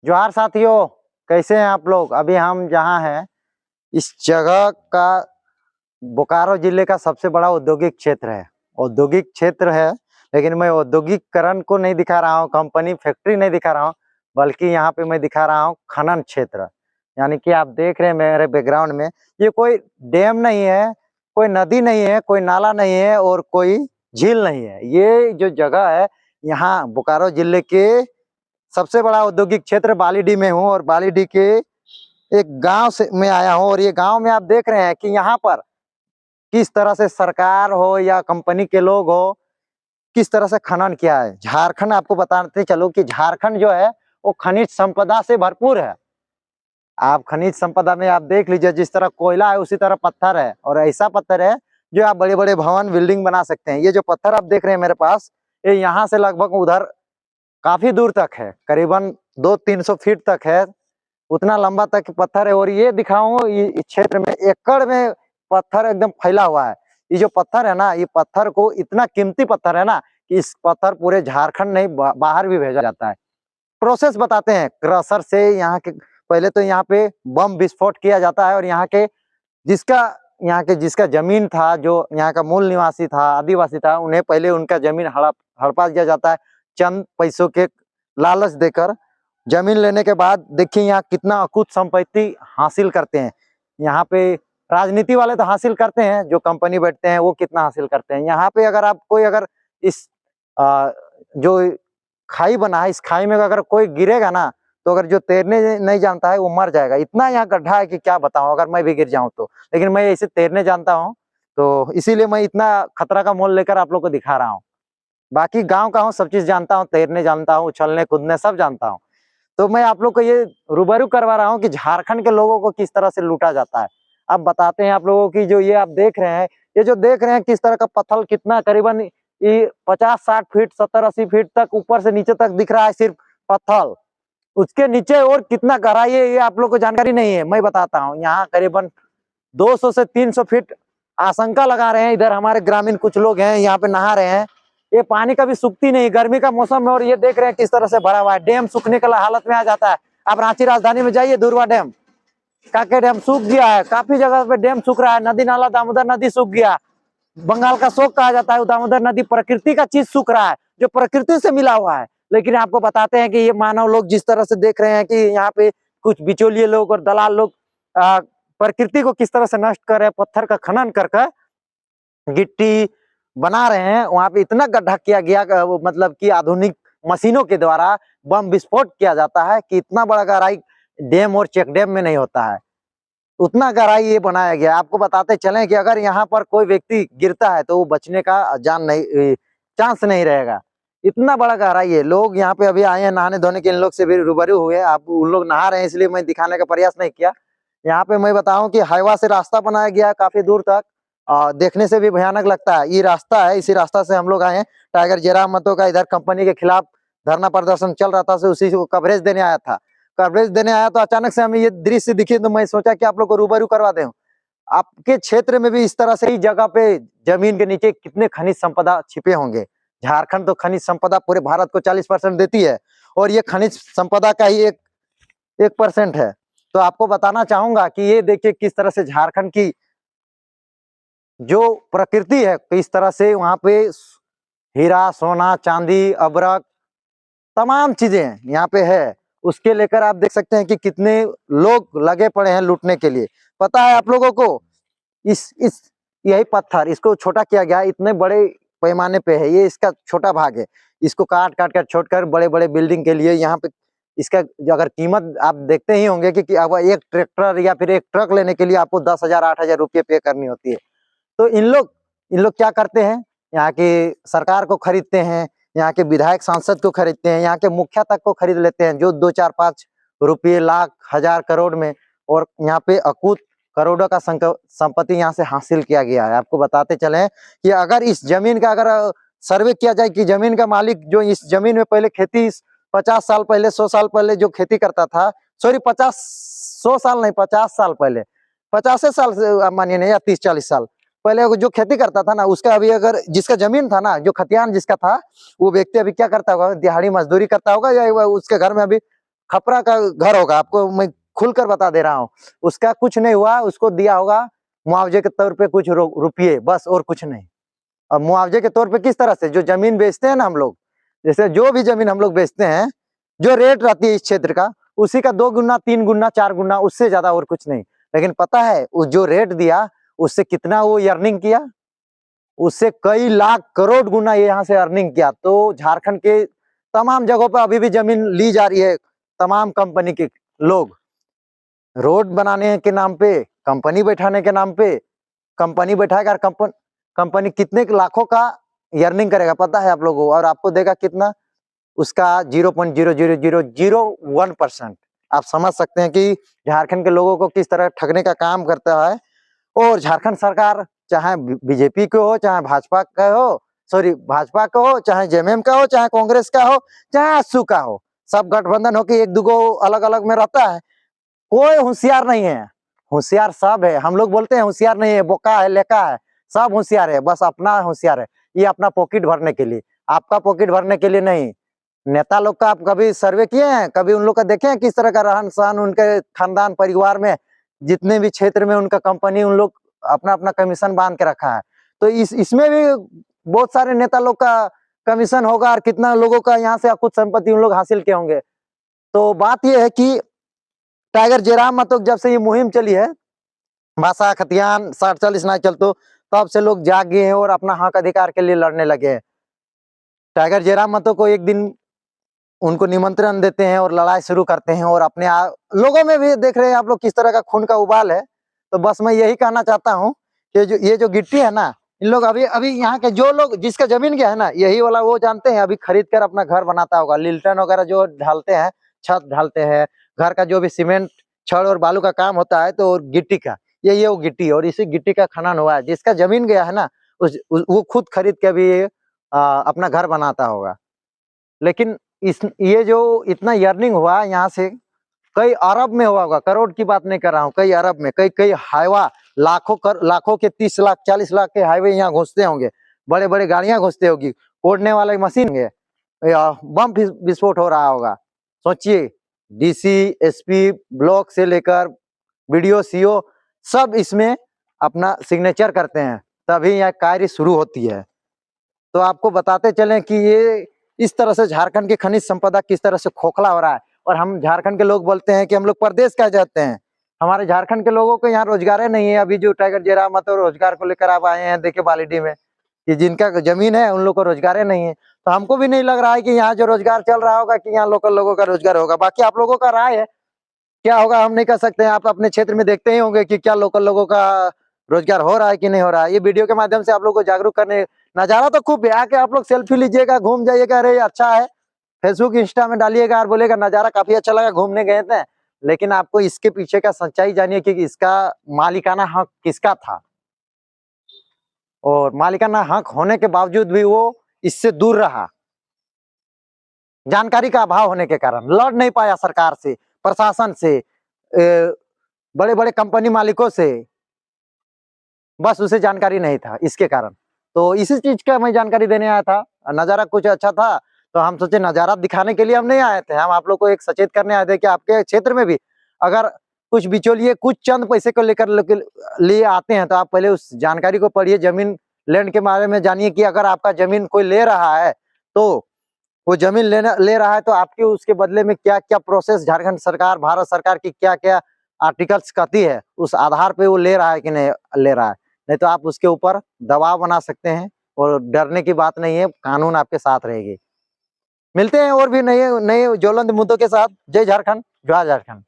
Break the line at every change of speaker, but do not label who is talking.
जोहार साथियों, कैसे हैं आप लोग। अभी हम जहाँ हैं इस जगह का बोकारो जिले का सबसे बड़ा औद्योगिक क्षेत्र है। औद्योगिक क्षेत्र है, लेकिन मैं औद्योगिकरण को नहीं दिखा रहा हूँ, कंपनी फैक्ट्री नहीं दिखा रहा हूँ, बल्कि यहाँ पे मैं दिखा रहा हूँ खनन क्षेत्र। यानी कि आप देख रहे हैं मेरे बैकग्राउंड में, ये कोई डैम नहीं है, कोई नदी नहीं है, कोई नाला नहीं है और कोई झील नहीं है। ये जो जगह है यहाँ बोकारो जिले के सबसे बड़ा औद्योगिक क्षेत्र बालीडीह में हूँ और बालीडीह के एक गांव से में आया हूँ। और ये गांव में आप देख रहे हैं कि यहाँ पर किस तरह से सरकार हो या कंपनी के लोग हो, किस तरह से खनन किया है। झारखंड, आपको बताते चलो कि झारखंड जो है वो खनिज संपदा से भरपूर है। आप खनिज संपदा में आप देख लीजिए, जिस तरह कोयला है उसी तरह पत्थर है, और ऐसा पत्थर है जो आप बड़े बड़े भवन बिल्डिंग बना सकते हैं। ये जो पत्थर आप देख रहे हैं मेरे पास, ये यहाँ से लगभग उधर काफी दूर तक है, करीबन 200-300 फीट तक है, उतना लंबा तक पत्थर है। और ये दिखाऊं, इस क्षेत्र में एकड़ में पत्थर एकदम फैला हुआ है। ये जो पत्थर है ना, ये पत्थर को इतना कीमती पत्थर है ना कि इस पत्थर पूरे झारखंड नहीं बाहर भी भेजा जाता है। प्रोसेस बताते हैं, क्रशर से यहाँ के पहले तो यहाँ पे बम विस्फोट किया जाता है, और जिसका यहाँ के जिसका जमीन था, जो यहाँ का मूल निवासी था, आदिवासी था, उन्हें पहले उनका जमीन हड़पा दिया जाता है चंद पैसों के लालच देकर। जमीन लेने के बाद देखिए यहाँ कितना अकुत संपत्ति हासिल करते हैं। यहाँ पे राजनीति वाले तो हासिल करते हैं, जो कंपनी बैठते हैं वो कितना हासिल करते हैं। यहाँ पे अगर आप कोई अगर इस जो खाई बना है, इस खाई में अगर कोई गिरेगा ना, तो अगर जो तैरने नहीं जानता है वो मर जाएगा। इतना यहाँ गड्ढा है कि क्या बताऊं, अगर मैं भी गिर जाऊं तो। लेकिन मैं इसे तैरने जानता हूँ, तो इसीलिए मैं इतना खतरा का मोल लेकर आप लोग को दिखा रहा हूँ। बाकी गांव का हूँ, सब चीज जानता हूँ, तैरने जानता हूँ, उछलने कूदने सब जानता हूँ। तो मैं आप लोग को ये रूबरू करवा रहा हूँ कि झारखंड के लोगों को किस तरह से लूटा जाता है। अब बताते हैं आप लोगों की, जो ये आप देख रहे हैं, ये जो देख रहे हैं किस तरह का पत्थर, कितना करीबन ये 50-60 फीट 70-80 फीट तक ऊपर से नीचे तक दिख रहा है सिर्फ पत्थर। उसके नीचे और कितना गहराई है ये आप लोग को जानकारी नहीं है, मैं बताता हूँ। यहाँ करीबन 200 से 300 फीट आशंका लगा रहे हैं। इधर हमारे ग्रामीण कुछ लोग हैं, यहाँ पे नहा रहे हैं। ये पानी कभी सूखती नहीं, गर्मी का मौसम है, और ये देख रहे हैं किस तरह से भरा हुआ है। डैम सूखने के हालत में आ जाता है। आप रांची राजधानी में जाइए, धुरवा डैम, काके डैम सूख गया है, काफी जगह पे डैम सूख रहा है। नदी नाला दामोदर नदी सूख गया, बंगाल का शोक कहा जाता है दामोदर नदी। प्रकृति का चीज सूख रहा है जो प्रकृति से मिला हुआ है। लेकिन आपको बताते हैं कि ये मानव लोग जिस तरह से देख रहे हैं कि यहाँ पे कुछ बिचौलिए लोग और दलाल लोग प्रकृति को किस तरह से नष्ट कर रहे हैं, पत्थर का खनन कर गिट्टी बना रहे हैं। वहां पे इतना गड्ढा किया गया, मतलब कि आधुनिक मशीनों के द्वारा बम विस्फोट किया जाता है कि इतना बड़ा गहराई डैम और चेक डैम में नहीं होता है, उतना गहराई ये बनाया गया। आपको बताते चलें कि अगर यहाँ पर कोई व्यक्ति गिरता है तो वो बचने का चांस नहीं रहेगा। इतना बड़ा गहराई है। लोग यहाँ पे अभी आए हैं नहाने धोने के, इन लोग से भी रूबरू हुए। आप उन लोग नहा रहे हैं, इसलिए मैं दिखाने का प्रयास नहीं किया। यहाँ पे मैं बताऊं कि हाईवा से रास्ता बनाया गया काफी दूर तक, देखने से भी भयानक लगता है। ये रास्ता है, इसी रास्ता से हम लोग आए हैं। टाइगर जयराम महतो का इधर कंपनी के खिलाफ धरना प्रदर्शन चल रहा था, तो उसी को कवरेज देने आया था। कवरेज देने आया तो अचानक से हमें ये दृश्य दिखे, तो मैं सोचा कि आप लोग को रूबरू करवा दें। आपके क्षेत्र में भी इस तरह से ही जगह पे जमीन के नीचे कितने खनिज संपदा छिपे होंगे। झारखंड तो खनिज संपदा पूरे भारत को 40% देती है, और ये खनिज संपदा का ही 1% है। तो आपको बताना चाहूंगा कि ये देखिए किस तरह से झारखंड की जो प्रकृति है, किस तरह से वहां पे हीरा सोना चांदी अबरक तमाम चीजें यहाँ पे है। उसके लेकर आप देख सकते हैं कि कितने लोग लगे पड़े हैं लूटने के लिए। पता है आप लोगों को, इस यही पत्थर, इसको छोटा किया गया, इतने बड़े पैमाने पे है, ये इसका छोटा भाग है। इसको काट काट कर छोड़कर बड़े बड़े बिल्डिंग के लिए यहाँ पे इसका अगर कीमत आप देखते ही होंगे कि अब एक ट्रैक्टर या फिर एक ट्रक लेने के लिए आपको 10,000-8,000 रुपये पे करनी होती है। तो इन लोग क्या करते हैं, यहाँ की सरकार को खरीदते हैं, यहाँ के विधायक सांसद को खरीदते हैं, यहाँ के मुखिया तक को खरीद लेते हैं, जो 2-4-5 रुपये लाख हजार करोड़ में, और यहाँ पे अकूत करोड़ों का संपत्ति यहाँ से हासिल किया गया है। आपको बताते चले कि अगर इस जमीन का अगर सर्वे किया जाए कि जमीन का मालिक जो इस जमीन में पहले खेती 50 साल पहले 100 साल पहले जो खेती करता था, सॉरी 100 साल नहीं 50 साल पहले, 50 साल से मानिए नहीं, या 30-40 साल पहले जो खेती करता था ना, उसका अभी अगर जिसका जमीन था ना, जो खतियान जिसका था, वो व्यक्ति अभी क्या करता होगा, दिहाड़ी मजदूरी करता होगा, या उसके घर में अभी खपरा का घर होगा, आपको मैं खुलकर बता दे रहा हूँ, उसका कुछ नहीं हुआ, उसको दिया होगा मुआवजे के तौर पे कुछ रुपये, बस और कुछ नहीं। अब मुआवजे के तौर पे किस तरह से, जो जमीन बेचते हैं ना हम लोग, जैसे जो भी जमीन हम लोग बेचते हैं, जो रेट रहती है इस क्षेत्र का, उसी का 2 गुना 3 गुना 4 गुना, उससे ज्यादा और कुछ नहीं। लेकिन पता है वो जो रेट दिया उससे कितना वो अर्निंग किया, उससे कई लाख करोड़ गुना ये यहाँ से अर्निंग किया। तो झारखंड के तमाम जगहों पर अभी भी जमीन ली जा रही है, तमाम कंपनी के लोग रोड बनाने के नाम पे, कंपनी बैठाने के नाम पे, कंपनी बैठाएगा और कंपनी कितने लाखों का अर्निंग करेगा पता है आप लोगों को, और आपको देगा कितना, उसका 0.00001%। आप समझ सकते हैं कि झारखंड के लोगों को किस तरह ठगने का काम करता है। और झारखंड सरकार चाहे बीजेपी का हो, चाहे भाजपा का हो, सॉरी भाजपा का हो, चाहे जेएमएम का हो, चाहे कांग्रेस का हो, चाहे आजसू का हो, सब गठबंधन हो के एक दूगो अलग अलग में रहता है। कोई होशियार नहीं है, होशियार सब है। हम लोग बोलते हैं होशियार नहीं है, बोका है, लेका है, सब होशियार है, बस अपना होशियार है, ये अपना पॉकेट भरने के लिए, आपका पॉकेट भरने के लिए नहीं। नेता लोग का आप कभी सर्वे किए हैं, कभी उन लोग का देखे हैं किस तरह का रहन सहन, उनके खानदान परिवार में जितने भी क्षेत्र में उनका कंपनी, उन लोग अपना अपना कमीशन बांध के रखा है। तो इसमें भी बहुत सारे नेता लोग का कमीशन होगा, और कितना लोगों का यहाँ से कुछ संपत्ति उन लोग हासिल किए होंगे। तो बात यह है कि टाइगर जयराम महतो जब से ये मुहिम चली है, भाषा खतियान 60-40 ना चल, तो तब से लोग जाग गए हैं और अपना हक अधिकार के लिए लड़ने लगे हैं। टाइगर जयराम महतो को एक दिन उनको निमंत्रण देते हैं और लड़ाई शुरू करते हैं, और अपने लोगों में भी देख रहे हैं आप लोग किस तरह का खून का उबाल है। तो बस मैं यही कहना चाहता हूँ कि ये जो गिट्टी है ना, इन लोग अभी यहाँ के जो लोग जिसका जमीन गया है ना, यही वाला वो जानते हैं, अभी खरीद कर अपना घर बनाता होगा। लिल्टन वगैरह जो ढालते हैं, छत ढालते हैं, घर का जो भी सीमेंट छड़ और बालू का काम होता है, तो गिट्टी का ये वो गिट्टी, और इसी गिट्टी का खनन हुआ है। जिसका जमीन गया है ना, वो खुद खरीद के भी अपना घर बनाता होगा। लेकिन ये जो इतना अर्निंग हुआ यहाँ से, कई अरब में हुआ होगा, करोड़ की बात नहीं कर रहा हूँ, कई अरब में, कई हाईवा, लाखों के 30 लाख 40 लाख के हाईवे यहाँ घुसते होंगे, बड़े बड़े गाड़ियां घुसते होगी, ओढ़ने वाले मशीन है, बम विस्फोट हो रहा होगा। सोचिए, डीसी एसपी ब्लॉक से लेकर बीडीओ सीओ सब इसमें अपना सिग्नेचर करते हैं, तभी यह कार्य शुरू होती है। तो आपको बताते चलें कि ये इस तरह से झारखंड की खनिज संपदा किस तरह से खोखला हो रहा है। और हम झारखंड के लोग बोलते हैं कि हम लोग परदेश कह जाते हैं, हमारे झारखंड के लोगों को यहाँ रोजगार नहीं है। अभी जो टाइगर जयराम महतो रोजगार को लेकर आप आए हैं, देखिए बालीडीह में, कि जिनका जमीन है उन लोग को रोजगार नहीं है। तो हमको भी नहीं लग रहा है कि यहाँ जो रोजगार चल रहा होगा कि यहाँ लोकल लोगों का रोजगार होगा। बाकी आप लोगों का राय है, क्या होगा हम नहीं कह सकते हैं। आप अपने क्षेत्र में देखते ही होंगे कि क्या लोकल लोगों का रोजगार हो रहा है कि नहीं हो रहा है। ये वीडियो के माध्यम से आप लोगों को जागरूक करने, नजारा तो खूब है, आके आप लोग सेल्फी लीजिएगा, घूम जाइएगा, अरे अच्छा है, फेसबुक इंस्टा में डालिएगा और बोलेगा नजारा काफी अच्छा लगा, घूमने गए थे। लेकिन आपको इसके पीछे का सच्चाई जानिए कि इसका मालिकाना हक किसका था, और मालिकाना हक होने के बावजूद भी वो इससे दूर रहा। जानकारी का अभाव होने के कारण लड़ नहीं पाया सरकार से, प्रशासन से, बड़े बड़े कंपनी मालिकों से, बस उसे जानकारी नहीं था, इसके कारण। तो इसी चीज का मैं जानकारी देने आया था। नजारा कुछ अच्छा था तो हम सोचे नजारा दिखाने के लिए हम नहीं आए थे, हम आप लोग को एक सचेत करने आए थे कि आपके क्षेत्र में भी अगर कुछ बिचौलिए कुछ चंद पैसे को लेकर लिए आते हैं, तो आप पहले उस जानकारी को पढ़िए, जमीन लैंड के बारे में जानिए कि अगर आपका जमीन कोई ले रहा है, तो वो जमीन ले रहा है तो आपकी उसके बदले में क्या क्या प्रोसेस झारखंड सरकार, भारत सरकार की क्या क्या आर्टिकल्स कहती है, उस आधार पे वो ले रहा है कि नहीं ले रहा है। नहीं तो आप उसके ऊपर दबाव बना सकते हैं, और डरने की बात नहीं है, कानून आपके साथ रहेगी। मिलते हैं और भी नए नए ज्वलंत मुद्दों के साथ। जय झारखंड, जय झारखंड।